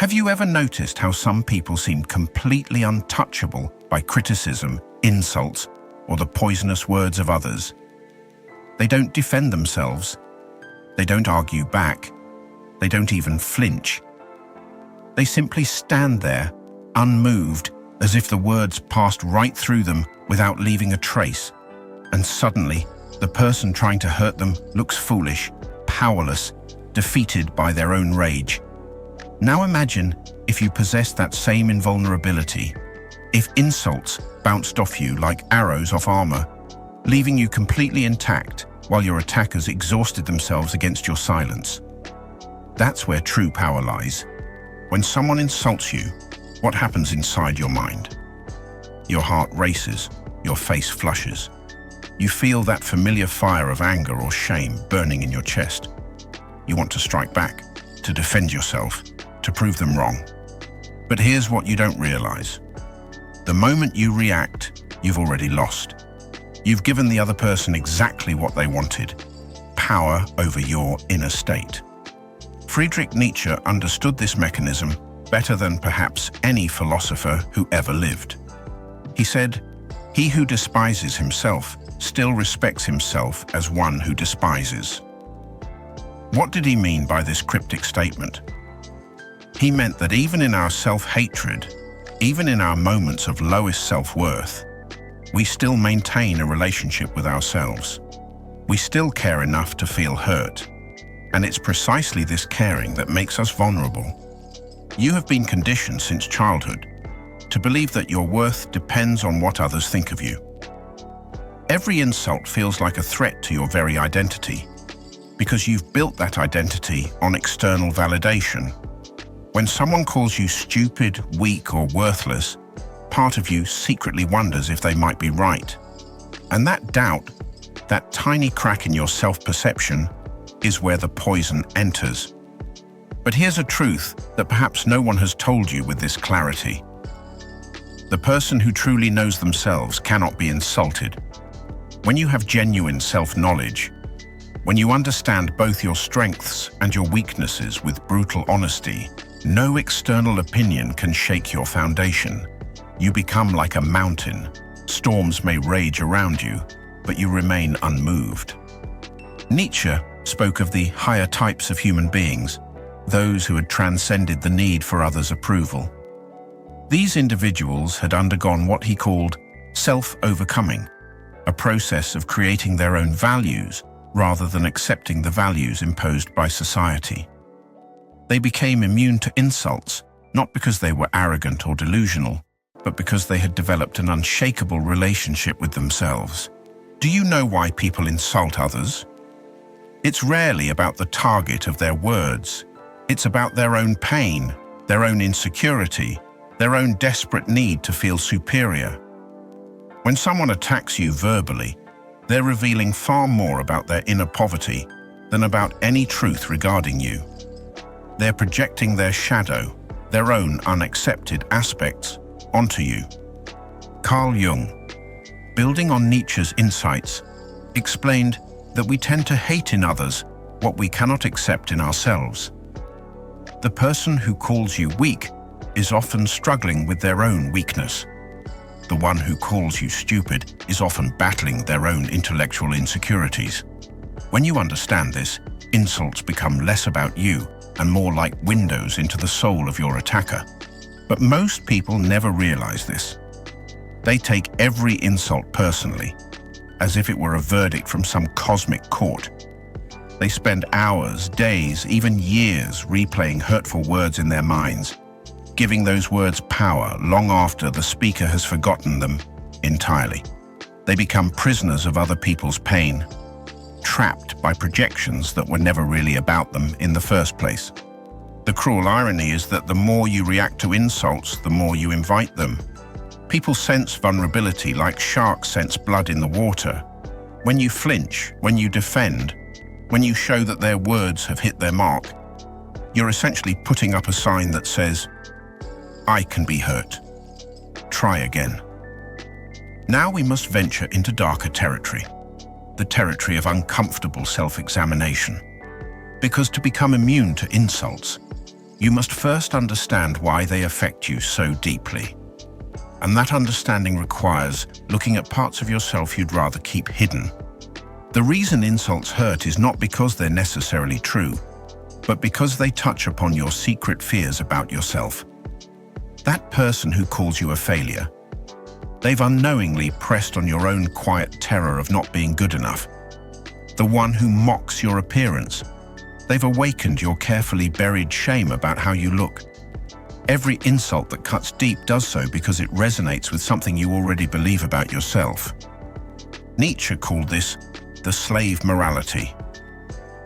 Have you ever noticed how some people seem completely untouchable by criticism, insults, or the poisonous words of others? They don't defend themselves. They don't argue back. They don't even flinch. They simply stand there, unmoved, as if the words passed right through them without leaving a trace. And suddenly, the person trying to hurt them looks foolish, powerless, defeated by their own rage. Now imagine if you possessed that same invulnerability, if insults bounced off you like arrows off armor, leaving you completely intact while your attackers exhausted themselves against your silence. That's where true power lies. When someone insults you, what happens inside your mind? Your heart races, your face flushes. You feel that familiar fire of anger or shame burning in your chest. You want to strike back, to defend yourself, to prove them wrong. But here's what you don't realize. The moment you react, you've already lost. You've given the other person exactly what they wanted, power over your inner state. Friedrich Nietzsche understood this mechanism better than perhaps any philosopher who ever lived. He said, "He who despises himself still respects himself as one who despises." What did he mean by this cryptic statement? He meant that even in our self-hatred, even in our moments of lowest self-worth, we still maintain a relationship with ourselves. We still care enough to feel hurt. And it's precisely this caring that makes us vulnerable. You have been conditioned since childhood to believe that your worth depends on what others think of you. Every insult feels like a threat to your very identity because you've built that identity on external validation. When someone calls you stupid, weak, or worthless, part of you secretly wonders if they might be right. And that doubt, that tiny crack in your self-perception, is where the poison enters. But here's a truth that perhaps no one has told you with this clarity. The person who truly knows themselves cannot be insulted. When you have genuine self-knowledge, when you understand both your strengths and your weaknesses with brutal honesty, no external opinion can shake your foundation. You become like a mountain. Storms may rage around you, but you remain unmoved. Nietzsche spoke of the higher types of human beings, those who had transcended the need for others' approval. These individuals had undergone what he called self-overcoming, a process of creating their own values rather than accepting the values imposed by society. They became immune to insults, not because they were arrogant or delusional, but because they had developed an unshakable relationship with themselves. Do you know why people insult others? It's rarely about the target of their words. It's about their own pain, their own insecurity, their own desperate need to feel superior. When someone attacks you verbally, they're revealing far more about their inner poverty than about any truth regarding you. They're projecting their shadow, their own unaccepted aspects, onto you. Carl Jung, building on Nietzsche's insights, explained that we tend to hate in others what we cannot accept in ourselves. The person who calls you weak is often struggling with their own weakness. The one who calls you stupid is often battling their own intellectual insecurities. When you understand this, insults become less about you and more like windows into the soul of your attacker. But most people never realize this. They take every insult personally, as if it were a verdict from some cosmic court. They spend hours, days, even years replaying hurtful words in their minds, giving those words power long after the speaker has forgotten them entirely. They become prisoners of other people's pain, trapped by projections that were never really about them in the first place. The cruel irony is that the more you react to insults, the more you invite them. People sense vulnerability like sharks sense blood in the water. When you flinch, when you defend, when you show that their words have hit their mark, you're essentially putting up a sign that says, "I can be hurt. Try again." Now we must venture into darker territory, the territory of uncomfortable self-examination. Because to become immune to insults, you must first understand why they affect you so deeply. And that understanding requires looking at parts of yourself you'd rather keep hidden. The reason insults hurt is not because they're necessarily true, but because they touch upon your secret fears about yourself. That person who calls you a failure, they've unknowingly pressed on your own quiet terror of not being good enough. The one who mocks your appearance, they've awakened your carefully buried shame about how you look. Every insult that cuts deep does so because it resonates with something you already believe about yourself. Nietzsche called this the slave morality,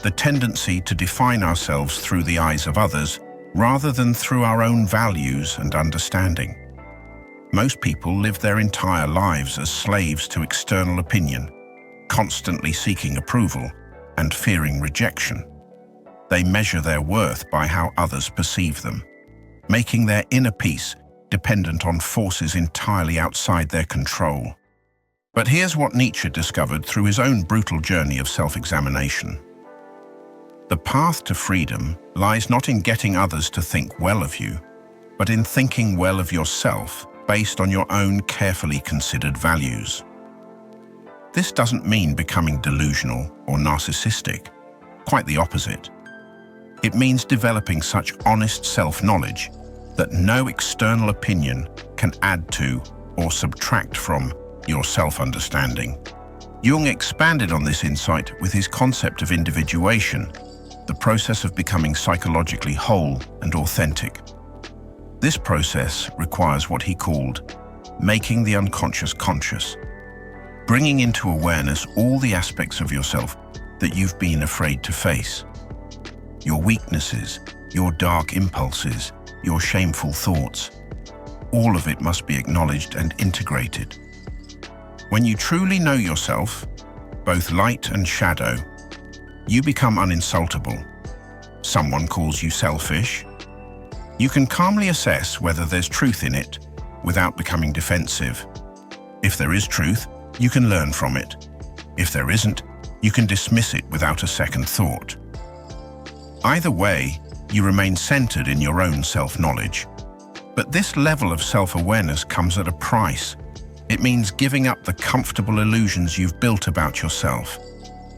the tendency to define ourselves through the eyes of others rather than through our own values and understanding. Most people live their entire lives as slaves to external opinion, constantly seeking approval and fearing rejection. They measure their worth by how others perceive them, making their inner peace dependent on forces entirely outside their control. But here's what Nietzsche discovered through his own brutal journey of self-examination. The path to freedom lies not in getting others to think well of you, but in thinking well of yourself based on your own carefully considered values. This doesn't mean becoming delusional or narcissistic, quite the opposite. It means developing such honest self-knowledge that no external opinion can add to or subtract from your self-understanding. Jung expanded on this insight with his concept of individuation, the process of becoming psychologically whole and authentic. This process requires what he called making the unconscious conscious, bringing into awareness all the aspects of yourself that you've been afraid to face. Your weaknesses, your dark impulses, your shameful thoughts. All of it must be acknowledged and integrated. When you truly know yourself, both light and shadow, you become uninsultable. Someone calls you selfish. You can calmly assess whether there's truth in it without becoming defensive. If there is truth, you can learn from it. If there isn't, you can dismiss it without a second thought. Either way, you remain centered in your own self-knowledge. But this level of self-awareness comes at a price. It means giving up the comfortable illusions you've built about yourself.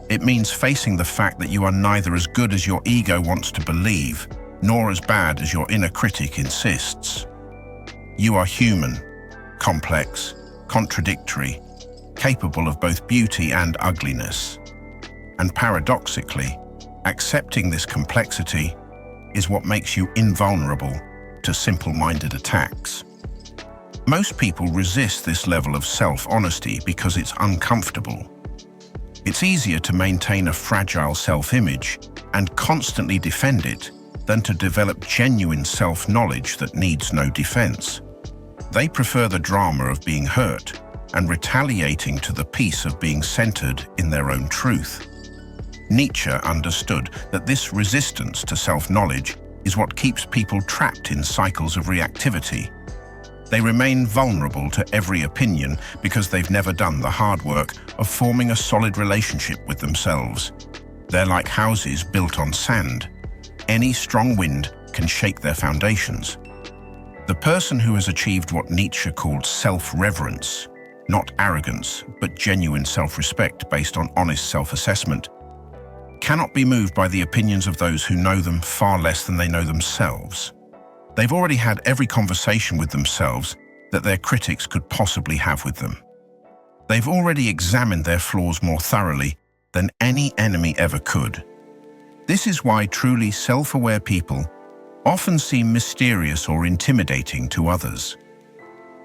It means facing the fact that you are neither as good as your ego wants to believe, nor as bad as your inner critic insists. You are human, complex, contradictory, capable of both beauty and ugliness. And paradoxically, accepting this complexity is what makes you invulnerable to simple-minded attacks. Most people resist this level of self-honesty because it's uncomfortable. It's easier to maintain a fragile self-image and constantly defend it than to develop genuine self-knowledge that needs no defense. They prefer the drama of being hurt and retaliating to the peace of being centered in their own truth. Nietzsche understood that this resistance to self-knowledge is what keeps people trapped in cycles of reactivity. They remain vulnerable to every opinion because they've never done the hard work of forming a solid relationship with themselves. They're like houses built on sand. Any strong wind can shake their foundations. The person who has achieved what Nietzsche called self-reverence, not arrogance, but genuine self-respect based on honest self-assessment, cannot be moved by the opinions of those who know them far less than they know themselves. They've already had every conversation with themselves that their critics could possibly have with them. They've already examined their flaws more thoroughly than any enemy ever could. This is why truly self-aware people often seem mysterious or intimidating to others.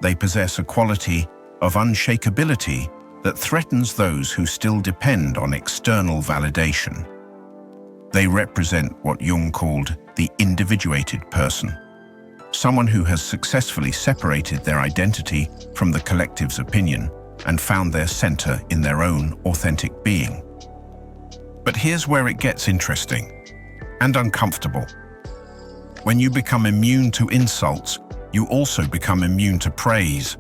They possess a quality of unshakability that threatens those who still depend on external validation. They represent what Jung called the individuated person, someone who has successfully separated their identity from the collective's opinion and found their center in their own authentic being. But here's where it gets interesting and uncomfortable. When you become immune to insults, you also become immune to praise.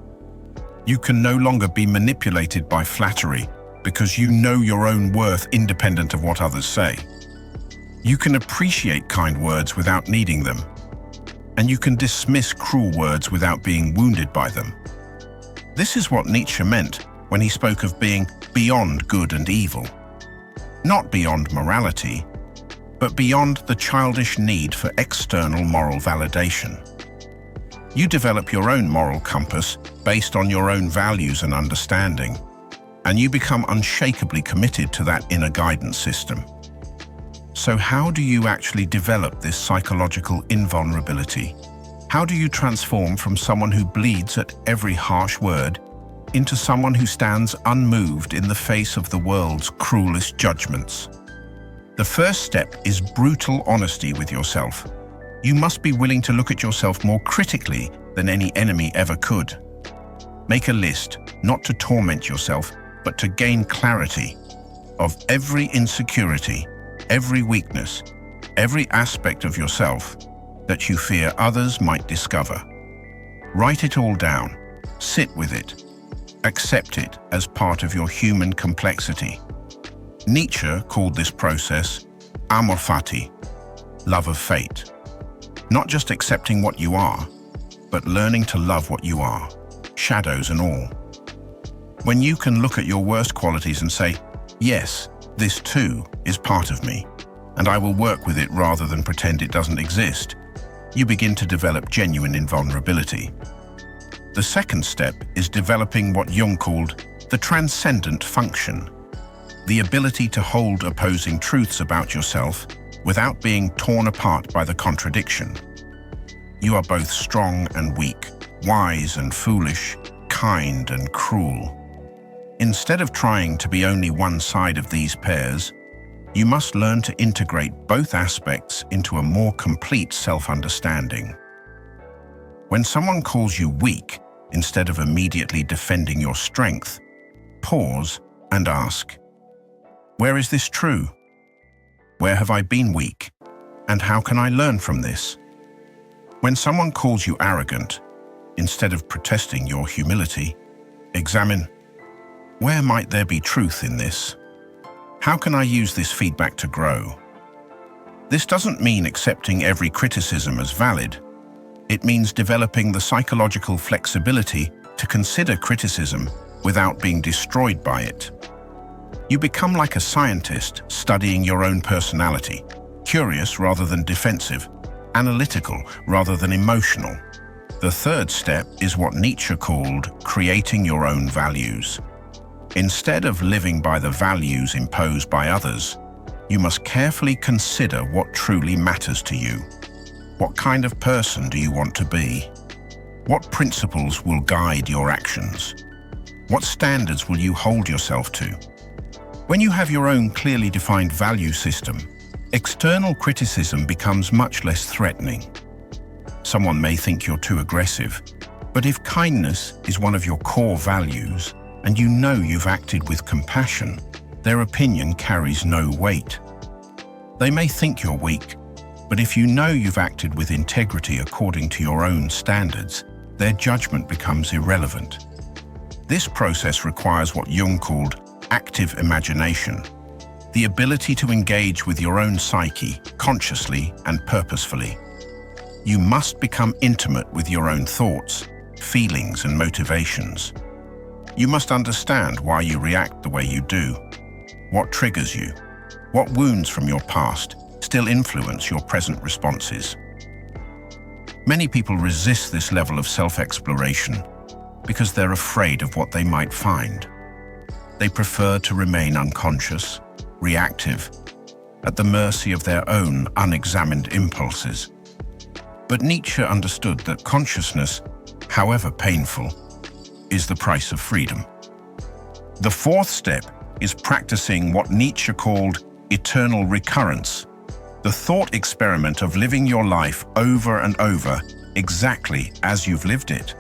You can no longer be manipulated by flattery because you know your own worth independent of what others say. You can appreciate kind words without needing them and you can dismiss cruel words without being wounded by them. This is what Nietzsche meant when he spoke of being beyond good and evil. Not beyond morality, but beyond the childish need for external moral validation. You develop your own moral compass based on your own values and understanding, and you become unshakably committed to that inner guidance system. So how do you actually develop this psychological invulnerability? How do you transform from someone who bleeds at every harsh word into someone who stands unmoved in the face of the world's cruelest judgments? The first step is brutal honesty with yourself. You must be willing to look at yourself more critically than any enemy ever could. Make a list, not to torment yourself, but to gain clarity of every insecurity, every weakness, every aspect of yourself that you fear others might discover. Write it all down, sit with it, accept it as part of your human complexity. Nietzsche called this process amor fati, love of fate. Not just accepting what you are, but learning to love what you are, shadows and all. When you can look at your worst qualities and say, yes, this too is part of me, and I will work with it rather than pretend it doesn't exist, you begin to develop genuine invulnerability. The second step is developing what Jung called the transcendent function, the ability to hold opposing truths about yourself without being torn apart by the contradiction. You are both strong and weak, wise and foolish, kind and cruel. Instead of trying to be only one side of these pairs, you must learn to integrate both aspects into a more complete self-understanding. When someone calls you weak, instead of immediately defending your strength, pause and ask, where is this true? Where have I been weak? And how can I learn from this? When someone calls you arrogant, instead of protesting your humility, examine, where might there be truth in this? How can I use this feedback to grow? This doesn't mean accepting every criticism as valid. It means developing the psychological flexibility to consider criticism without being destroyed by it. You become like a scientist studying your own personality, curious rather than defensive, analytical rather than emotional. The third step is what Nietzsche called creating your own values. Instead of living by the values imposed by others, you must carefully consider what truly matters to you. What kind of person do you want to be? What principles will guide your actions? What standards will you hold yourself to? When you have your own clearly defined value system, external criticism becomes much less threatening. Someone may think you're too aggressive, but if kindness is one of your core values, and you know you've acted with compassion, their opinion carries no weight. They may think you're weak, but if you know you've acted with integrity according to your own standards, their judgment becomes irrelevant. This process requires what Jung called active imagination, the ability to engage with your own psyche consciously and purposefully. You must become intimate with your own thoughts, feelings, and motivations. You must understand why you react the way you do, what triggers you, what wounds from your past still influence your present responses. Many people resist this level of self-exploration because they're afraid of what they might find. They prefer to remain unconscious, reactive, at the mercy of their own unexamined impulses. But Nietzsche understood that consciousness, however painful, is the price of freedom. The fourth step is practicing what Nietzsche called eternal recurrence, the thought experiment of living your life over and over exactly as you've lived it.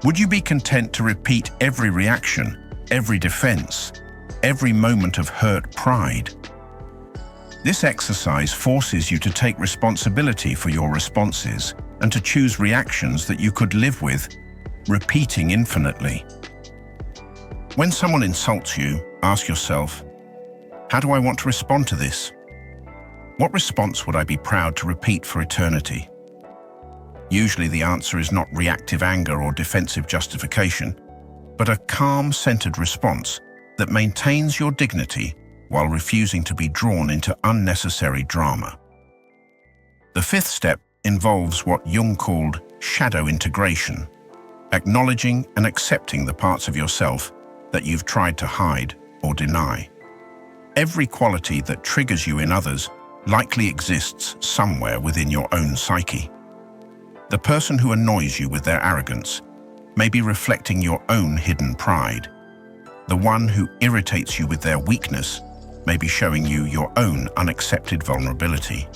Would you be content to repeat every reaction, every defense, every moment of hurt pride? This exercise forces you to take responsibility for your responses and to choose reactions that you could live with, repeating infinitely. When someone insults you, ask yourself, how do I want to respond to this? What response would I be proud to repeat for eternity? Usually the answer is not reactive anger or defensive justification, but a calm, centered response that maintains your dignity while refusing to be drawn into unnecessary drama. The fifth step involves what Jung called shadow integration, acknowledging and accepting the parts of yourself that you've tried to hide or deny. Every quality that triggers you in others likely exists somewhere within your own psyche. The person who annoys you with their arrogance may be reflecting your own hidden pride. The one who irritates you with their weakness may be showing you your own unaccepted vulnerability.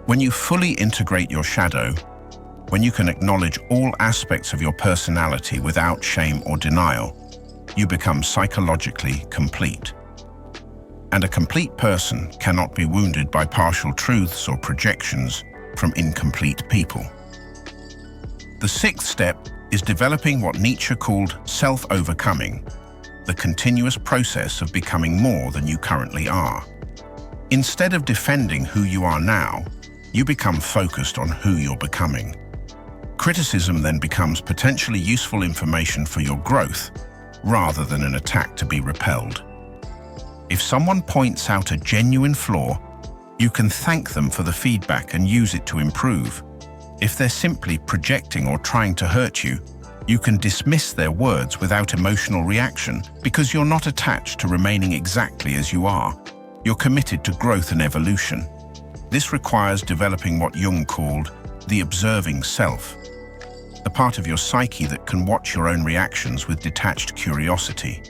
When you fully integrate your shadow, when you can acknowledge all aspects of your personality without shame or denial, you become psychologically complete. And a complete person cannot be wounded by partial truths or projections from incomplete people. The sixth step is developing what Nietzsche called self-overcoming, the continuous process of becoming more than you currently are. Instead of defending who you are now, you become focused on who you're becoming. Criticism then becomes potentially useful information for your growth, rather than an attack to be repelled. If someone points out a genuine flaw, you can thank them for the feedback and use it to improve. If they're simply projecting or trying to hurt you, you can dismiss their words without emotional reaction because you're not attached to remaining exactly as you are. You're committed to growth and evolution. This requires developing what Jung called the observing self, the part of your psyche that can watch your own reactions with detached curiosity.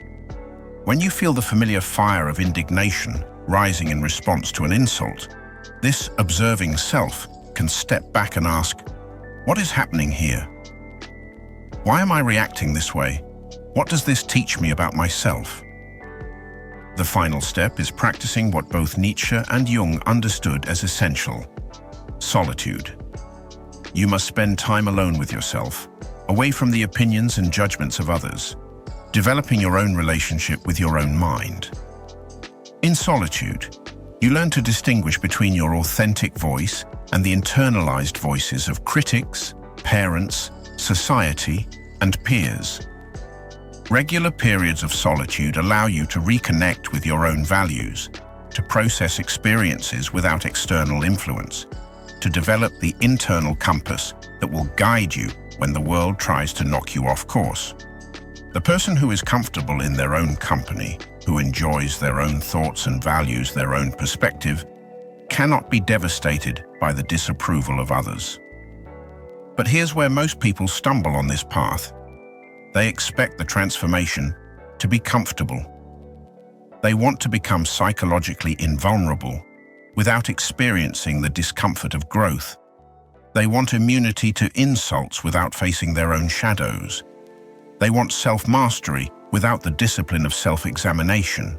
When you feel the familiar fire of indignation rising in response to an insult, this observing self can step back and ask, what is happening here? Why am I reacting this way? What does this teach me about myself? The final step is practicing what both Nietzsche and Jung understood as essential: solitude. You must spend time alone with yourself, away from the opinions and judgments of others, developing your own relationship with your own mind. In solitude, you learn to distinguish between your authentic voice and the internalized voices of critics, parents, society, and peers. Regular periods of solitude allow you to reconnect with your own values, to process experiences without external influence, to develop the internal compass that will guide you when the world tries to knock you off course. The person who is comfortable in their own company, who enjoys their own thoughts and values their own perspective, cannot be devastated by the disapproval of others. But here's where most people stumble on this path. They expect the transformation to be comfortable. They want to become psychologically invulnerable without experiencing the discomfort of growth. They want immunity to insults without facing their own shadows. They want self-mastery without the discipline of self-examination.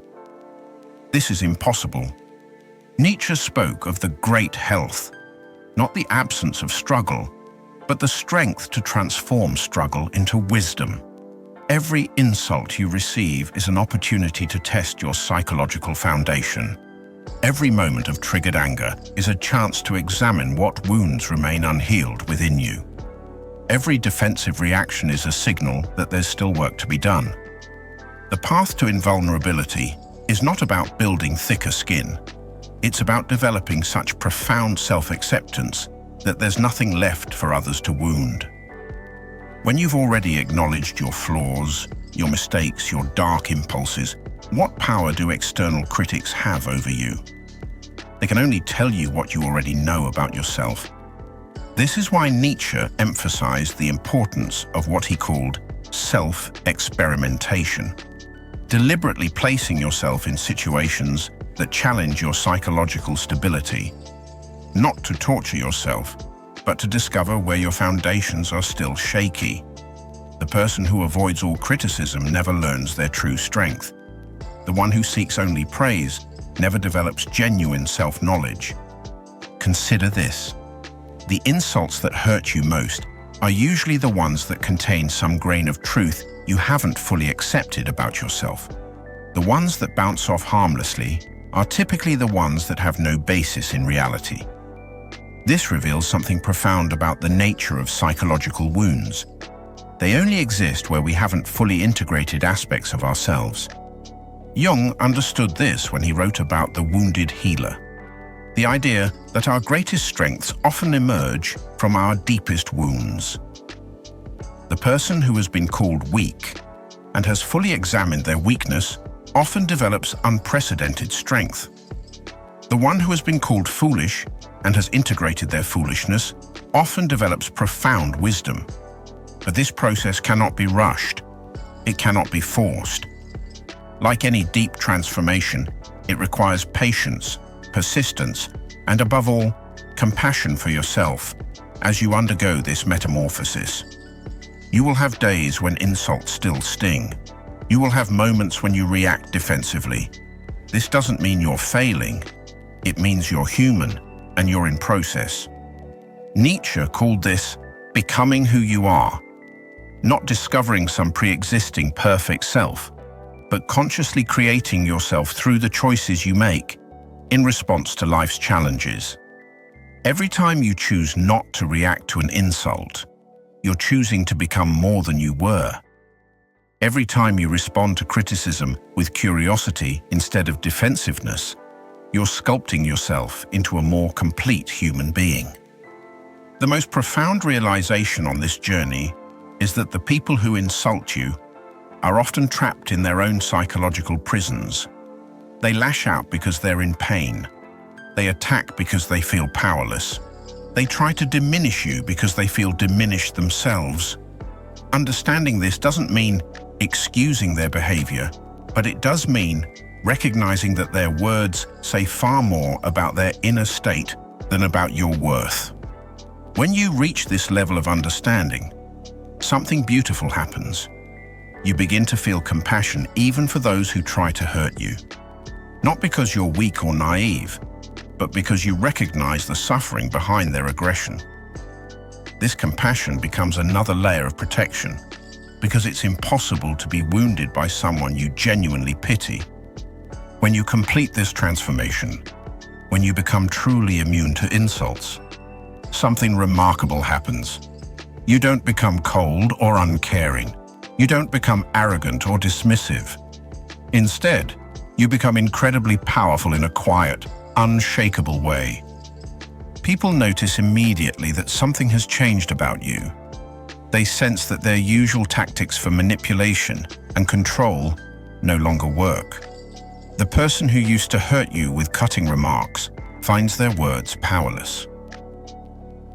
This is impossible. Nietzsche spoke of the great health, not the absence of struggle, but the strength to transform struggle into wisdom. Every insult you receive is an opportunity to test your psychological foundation. Every moment of triggered anger is a chance to examine what wounds remain unhealed within you. Every defensive reaction is a signal that there's still work to be done. The path to invulnerability is not about building thicker skin. It's about developing such profound self-acceptance that there's nothing left for others to wound. When you've already acknowledged your flaws, your mistakes, your dark impulses, what power do external critics have over you? They can only tell you what you already know about yourself. This is why Nietzsche emphasized the importance of what he called self-experimentation, deliberately placing yourself in situations that challenge your psychological stability, not to torture yourself, but to discover where your foundations are still shaky. The person who avoids all criticism never learns their true strength. The one who seeks only praise never develops genuine self-knowledge. Consider this. The insults that hurt you most are usually the ones that contain some grain of truth you haven't fully accepted about yourself. The ones that bounce off harmlessly are typically the ones that have no basis in reality. This reveals something profound about the nature of psychological wounds. They only exist where we haven't fully integrated aspects of ourselves. Jung understood this when he wrote about the wounded healer. The idea that our greatest strengths often emerge from our deepest wounds. The person who has been called weak and has fully examined their weakness often develops unprecedented strength. The one who has been called foolish and has integrated their foolishness often develops profound wisdom. But this process cannot be rushed. It cannot be forced. Like any deep transformation, it requires patience, persistence, and above all, compassion for yourself as you undergo this metamorphosis. You will have days when insults still sting. You will have moments when you react defensively. This doesn't mean you're failing. It means you're human and you're in process. Nietzsche called this becoming who you are, not discovering some pre-existing perfect self, but consciously creating yourself through the choices you make in response to life's challenges. Every time you choose not to react to an insult, you're choosing to become more than you were. Every time you respond to criticism with curiosity instead of defensiveness, you're sculpting yourself into a more complete human being. The most profound realization on this journey is that the people who insult you are often trapped in their own psychological prisons. They lash out because they're in pain. They attack because they feel powerless. They try to diminish you because they feel diminished themselves. Understanding this doesn't mean excusing their behavior, but it does mean recognizing that their words say far more about their inner state than about your worth. When you reach this level of understanding, something beautiful happens. You begin to feel compassion even for those who try to hurt you. Not because you're weak or naive, but because you recognize the suffering behind their aggression. This compassion becomes another layer of protection, because it's impossible to be wounded by someone you genuinely pity. When you complete this transformation, when you become truly immune to insults, something remarkable happens. You don't become cold or uncaring. You don't become arrogant or dismissive. Instead, you become incredibly powerful in a quiet, unshakable way. People notice immediately that something has changed about you. They sense that their usual tactics for manipulation and control no longer work. The person who used to hurt you with cutting remarks finds their words powerless.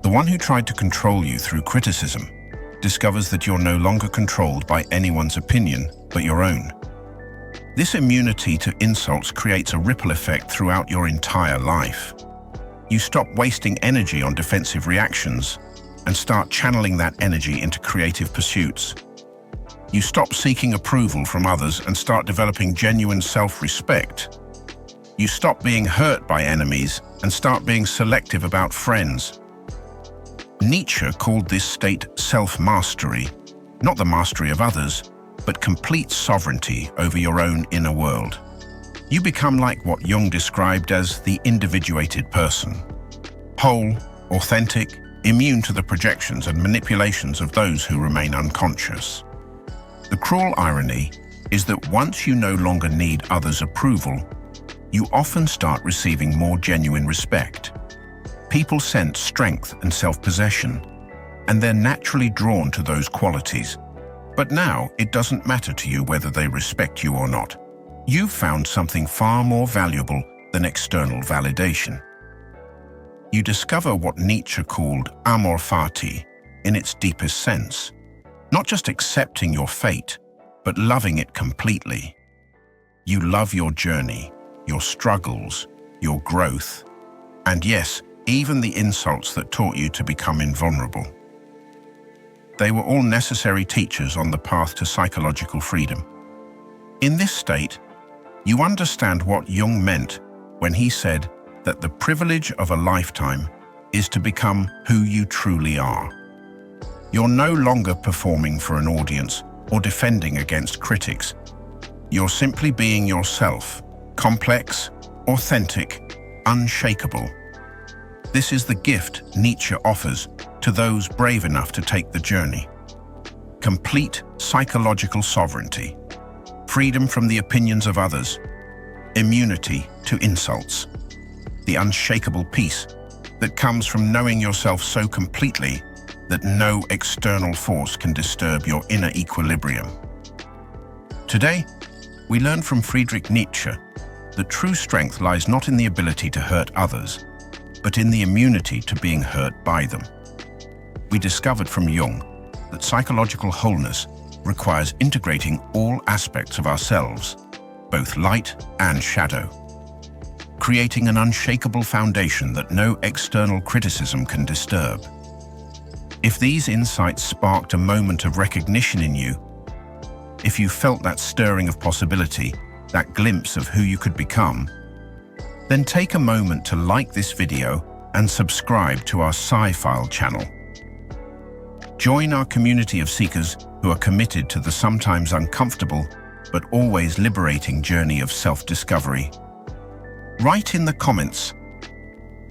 The one who tried to control you through criticism discovers that you're no longer controlled by anyone's opinion but your own. This immunity to insults creates a ripple effect throughout your entire life. You stop wasting energy on defensive reactions and start channeling that energy into creative pursuits. You stop seeking approval from others and start developing genuine self-respect. You stop being hurt by enemies and start being selective about friends. Nietzsche called this state self-mastery, not the mastery of others, but complete sovereignty over your own inner world. You become like what Jung described as the individuated person, whole, authentic, immune to the projections and manipulations of those who remain unconscious. The cruel irony is that once you no longer need others' approval, you often start receiving more genuine respect. People sense strength and self-possession, and they're naturally drawn to those qualities. But now it doesn't matter to you whether they respect you or not. You've found something far more valuable than external validation. You discover what Nietzsche called amor fati in its deepest sense, not just accepting your fate, but loving it completely. You love your journey, your struggles, your growth, and yes, even the insults that taught you to become invulnerable. They were all necessary teachers on the path to psychological freedom. In this state, you understand what Jung meant when he said that the privilege of a lifetime is to become who you truly are. You're no longer performing for an audience or defending against critics. You're simply being yourself, complex, authentic, unshakable. This is the gift Nietzsche offers to those brave enough to take the journey. Complete psychological sovereignty, freedom from the opinions of others, immunity to insults, the unshakable peace that comes from knowing yourself so completely that no external force can disturb your inner equilibrium. Today, we learn from Friedrich Nietzsche that true strength lies not in the ability to hurt others, but in the immunity to being hurt by them. We discovered from Jung that psychological wholeness requires integrating all aspects of ourselves, both light and shadow, creating an unshakable foundation that no external criticism can disturb. If these insights sparked a moment of recognition in you, if you felt that stirring of possibility, that glimpse of who you could become, then take a moment to like this video and subscribe to our PSYphile channel. Join our community of seekers who are committed to the sometimes uncomfortable but always liberating journey of self-discovery. Write in the comments,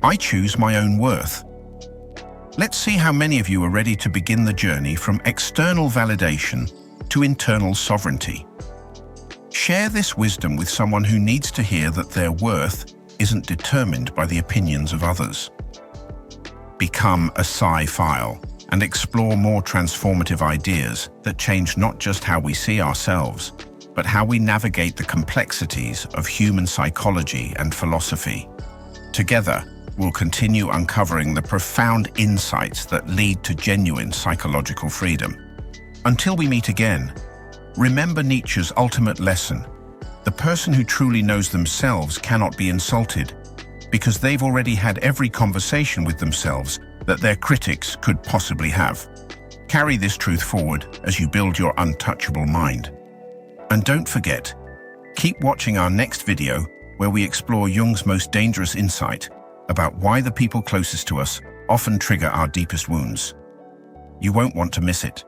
"I choose my own worth." Let's see how many of you are ready to begin the journey from external validation to internal sovereignty. Share this wisdom with someone who needs to hear that their worth isn't determined by the opinions of others. Become a PSYphile and explore more transformative ideas that change not just how we see ourselves, but how we navigate the complexities of human psychology and philosophy. Together, we'll continue uncovering the profound insights that lead to genuine psychological freedom. Until we meet again, remember Nietzsche's ultimate lesson: the person who truly knows themselves cannot be insulted, because they've already had every conversation with themselves that their critics could possibly have. Carry this truth forward as you build your untouchable mind. And don't forget, keep watching our next video where we explore Jung's most dangerous insight about why the people closest to us often trigger our deepest wounds. You won't want to miss it.